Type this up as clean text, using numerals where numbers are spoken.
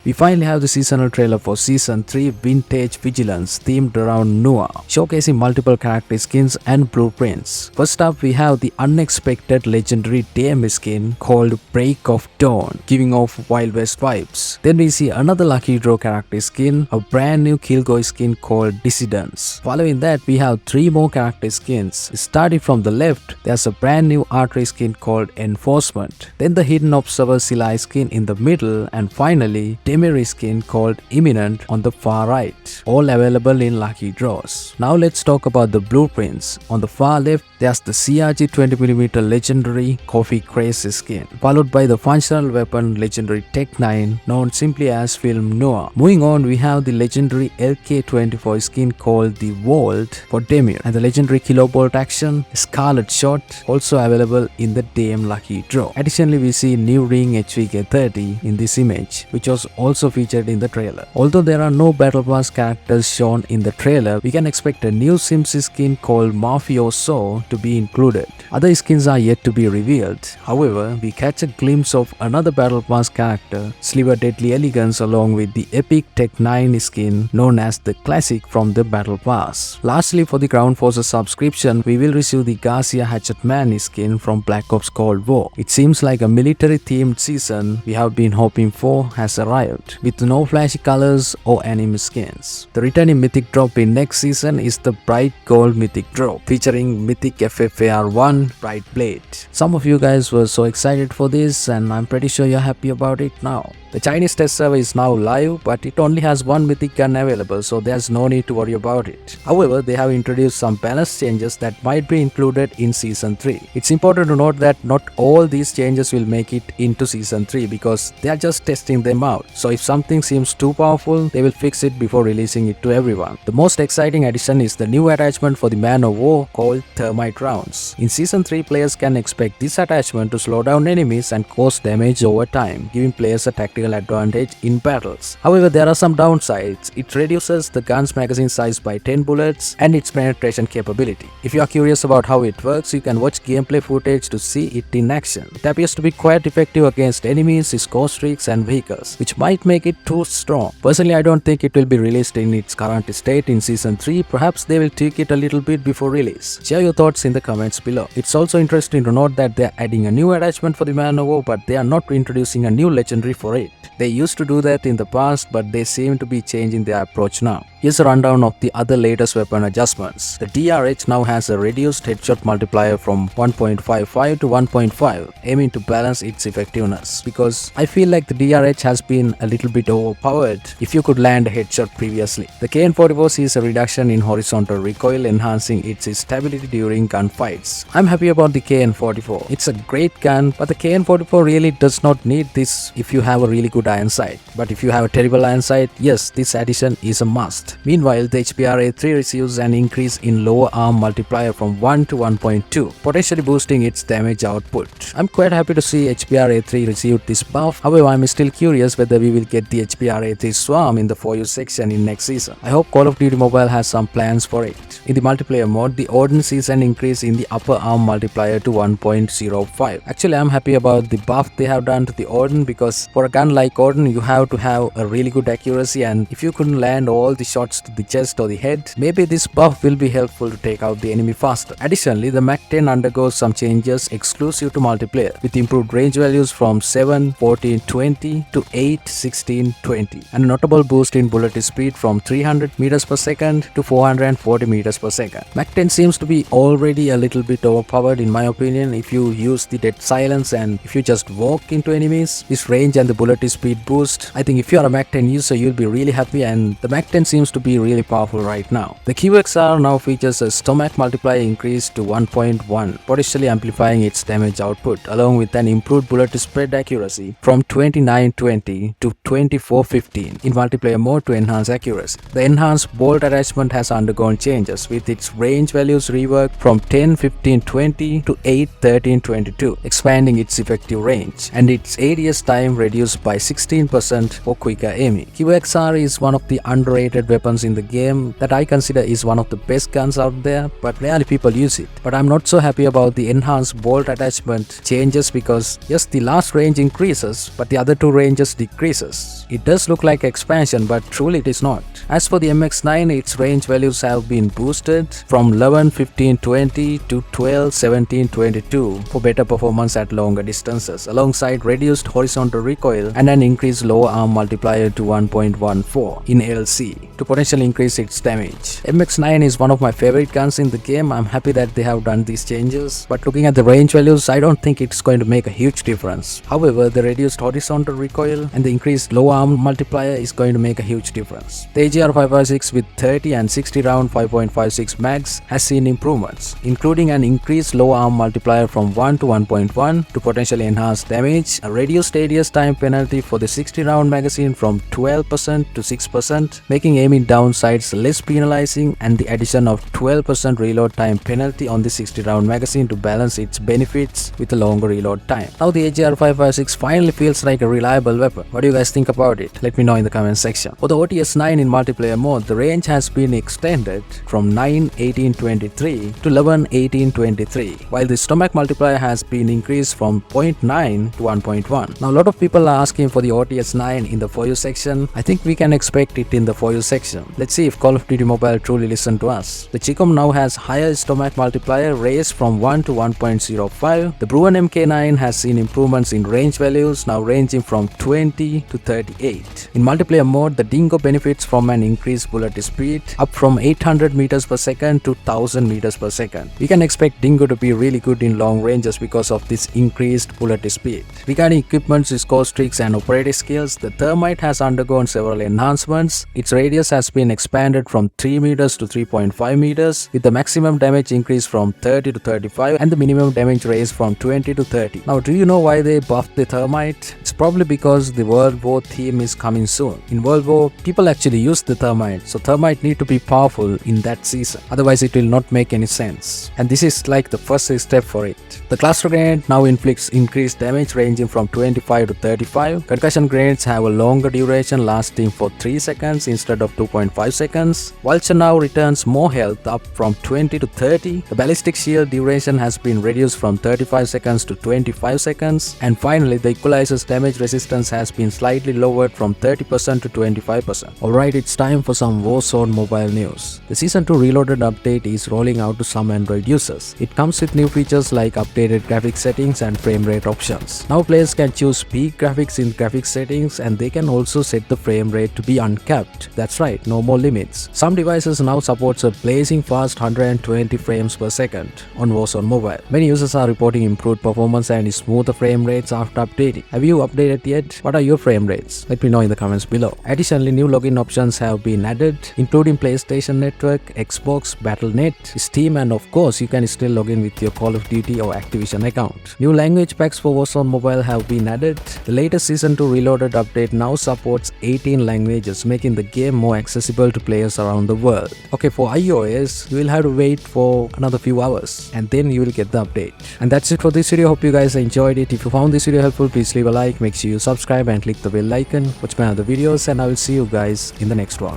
We finally have the seasonal trailer for Season 3 Vintage Vigilance themed around Noah, showcasing multiple character skins and blueprints. First up, we have the unexpected legendary DM skin called Break of Dawn, giving off Wild West vibes. Then we see another lucky draw character skin, a brand new Killjoy skin called Dissidents. Following that, we have 3 more character skins. Starting from the left, there's a brand new archery skin called Enforcement. Then the hidden observer Scylla skin in the middle, and finally Demiri skin called Imminent on the far right, all available in lucky draws. Now let's talk about the blueprints. On the far left, there's the CRG 20mm legendary Coffee Craze skin, followed by the functional weapon legendary Tech 9 known simply as Film Noir. Moving on, we have the legendary LK24 skin called the Vault for Demir, and the legendary Kilobolt action Scarlet Shot also available in the DM lucky draw. Additionally, we see new ring HVK30 in this image, which was also featured in the trailer. Although there are no Battle Pass characters shown in the trailer, we can expect a new Sims skin called Mafioso to be included. Other skins are yet to be revealed. However, we catch a glimpse of another Battle Pass character, Sliver Deadly Elegance, along with the epic Tech 9 skin known as the Classic from the Battle Pass. Lastly, for the Ground Forces subscription, we will receive the Garcia Hatchetman skin from Black Ops Cold War. It seems like a military themed season we have been hoping for has arrived, with no flashy colors or anime skins. The returning Mythic drop in next season is the Bright Gold Mythic drop, featuring Mythic FFAR1 Bright Blade. Some of you guys were so excited for this, and I'm pretty sure you're happy about it now. The Chinese test server is now live, but it only has one Mythic gun available, so there's no need to worry about it. However, they have introduced some balance changes that might be included in Season 3. It's important to note that not all these changes will make it into Season 3 because they are just testing them out. So if something seems too powerful, they will fix it before releasing it to everyone. The most exciting addition is the new attachment for the Man of War called Thermite Rounds. In Season 3, players can expect this attachment to slow down enemies and cause damage over time, giving players a tactical advantage in battles. However, there are some downsides. It reduces the gun's magazine size by 10 bullets and its penetration capability. If you are curious about how it works, you can watch gameplay footage to see it in action. It appears to be quite effective against enemies, score streaks and vehicles, which might make it too strong. Personally, I don't think it will be released in its current state in Season 3. Perhaps they will tweak it a little bit before release. Share your thoughts in the comments below. It's also interesting to note that they are adding a new attachment for the Man of War, but they are not introducing a new legendary for it. They used to do that in the past, but they seem to be changing their approach now. Here's a rundown of the other latest weapon adjustments. The DRH now has a reduced headshot multiplier from 1.55 to 1.5, aiming to balance its effectiveness, because I feel like the DRH has been a little bit overpowered if you could land a headshot previously. The KN44 sees a reduction in horizontal recoil, enhancing its stability during gunfights. I'm happy about the KN44. It's a great gun, but the KN44 really does not need this if you have a really good iron sight. But if you have a terrible iron sight, yes, this addition is a must. Meanwhile, the HPRA3 receives an increase in lower arm multiplier from 1 to 1.2, potentially boosting its damage output. I'm quite happy to see HPRA3 receive this buff. However, I'm still curious whether we will get the HPRA3 Swarm in the For You section in next season. I hope Call of Duty Mobile has some plans for it. In the multiplayer mode, the Odin sees an increase in the upper arm multiplier to 1.05. Actually, I'm happy about the buff they have done to the Odin, because for a gun like Odin, you have to have a really good accuracy, and if you couldn't land all the shots to the chest or the head, maybe this buff will be helpful to take out the enemy faster. Additionally, the Mach 10 undergoes some changes exclusive to multiplayer, with improved range values from 7, 14, 20 to 8, 16, 20, and a notable boost in bullet speed from 300 meters per second to 440 meters per second. Mach 10 seems to be already a little bit overpowered in my opinion if you use the dead silence and if you just walk into enemies. This range and the bullet speed boost, I think if you are a Mach 10 user, you'll be really happy, and the Mach 10 seems to be really powerful right now. The QXR now features a stomach multiplier increase to 1.1, potentially amplifying its damage output, along with an improved bullet spread accuracy from 2920 to 2415 in multiplayer mode to enhance accuracy. The enhanced bolt attachment has undergone changes, with its range values reworked from 10, 15, 20 to 8, 13, 22, expanding its effective range, and its ADS time reduced by 16% for quicker aiming. QXR is one of the underrated weapons in the game that I consider is one of the best guns out there, but rarely people use it. But I'm not so happy about the enhanced bolt attachment changes, because yes, the last range increases, but the other two ranges decreases. increases. It does look like expansion, but truly it is not. As for the MX9, its range values have been boosted from 11, 15, 20 to 12, 17, 22 for better performance at longer distances, alongside reduced horizontal recoil and an increased lower arm multiplier to 1.14 in LC to potentially increase its damage. MX9 is one of my favorite guns in the game. I'm happy that they have done these changes, but looking at the range values, I don't think it's going to make a huge difference. However, the reduced horizontal recoil and the increased lower arm multiplier is going to make a huge difference. The AGR 556 with 30 and 60 round 5.56 mags has seen improvements, including an increased lower arm multiplier from 1 to 1.1 to potentially enhance damage, a reduced radius time penalty for the 60 round magazine from 12% to 6%, making aiming down sights less penalizing, and the addition of 12% reload time penalty on the 60 round magazine to balance its benefits with a longer reload time. Now the AGR 556 finally feels like a reliable weapon. What do you guys think about it? Let me know in the comment section. For the OTS9 in multiplayer mode, the range has been extended from 9, 18, 23 to 11, 18, 23, while the stomach multiplier has been increased from 0.9 to 1.1. Now a lot of people are asking for the OTS9 in the For You section. I think we can expect it in the For You section. Let's see if Call of Duty Mobile truly listened to us. The Chicom now has higher stomach multiplier raised from 1 to 1.05. The Bruin MK9 has seen improvements in range values, now ranging from 20 to 38. In multiplayer mode, the Dingo benefits from an increased bullet speed, up from 800 meters per second to 1000 meters per second. We can expect Dingo to be really good in long ranges because of this increased bullet speed. Regarding equipment, score streaks and operating skills, the Thermite has undergone several enhancements. Its radius has been expanded from 3 meters to 3.5 meters, with the maximum damage increased from 30 to 35 and the minimum damage raised from 20 to 30. Now, do you know why they buffed the Thermite? It's probably because the World War theme is coming soon. In World War, people actually use the Thermite, so Thermite need to be powerful in that season. Otherwise, it will not make any sense. And this is like the first step for it. The Cluster Grenade now inflicts increased damage ranging from 25 to 35. Concussion grenades have a longer duration lasting for 3 seconds instead of 2.5 seconds. Vulture now returns more health, up from 20 to 30. The Ballistic Shield duration has been reduced from 35 seconds to 25 seconds. And finally, the Equalizer's damage resistance has been slightly lowered from 30% to 25%. Alright, it's time for some Warzone mobile news. The Season 2 Reloaded update is rolling out to some Android users. It comes with new features like updated graphics settings and frame rate options. Now players can choose peak graphics in graphics settings, and they can also set the frame rate to be uncapped. That's right, no more limits. Some devices now supports a blazing fast 120 frames per second on Warzone Mobile. Many users are reporting improved performance and smoother frame rates after updating. Have you updated yet? What are your frame rates? Let me know in the comments below. Additionally, new login options have been added, including PlayStation Network, Xbox, Battle.net, Steam, and of course, you can still log in with your Call of Duty or Activision account. New language packs for Warzone Mobile have been added. The latest Season 2 Reloaded update now supports 18 languages, making the game more accessible to players around the world. Okay, for iOS, you will have to wait for another few hours and then you will get the update. And that's it for this video. Hope you guys enjoyed it. If you found this video helpful, please leave a like, make sure you subscribe and click the bell icon. Watch my other videos, and I will see you guys in the next one.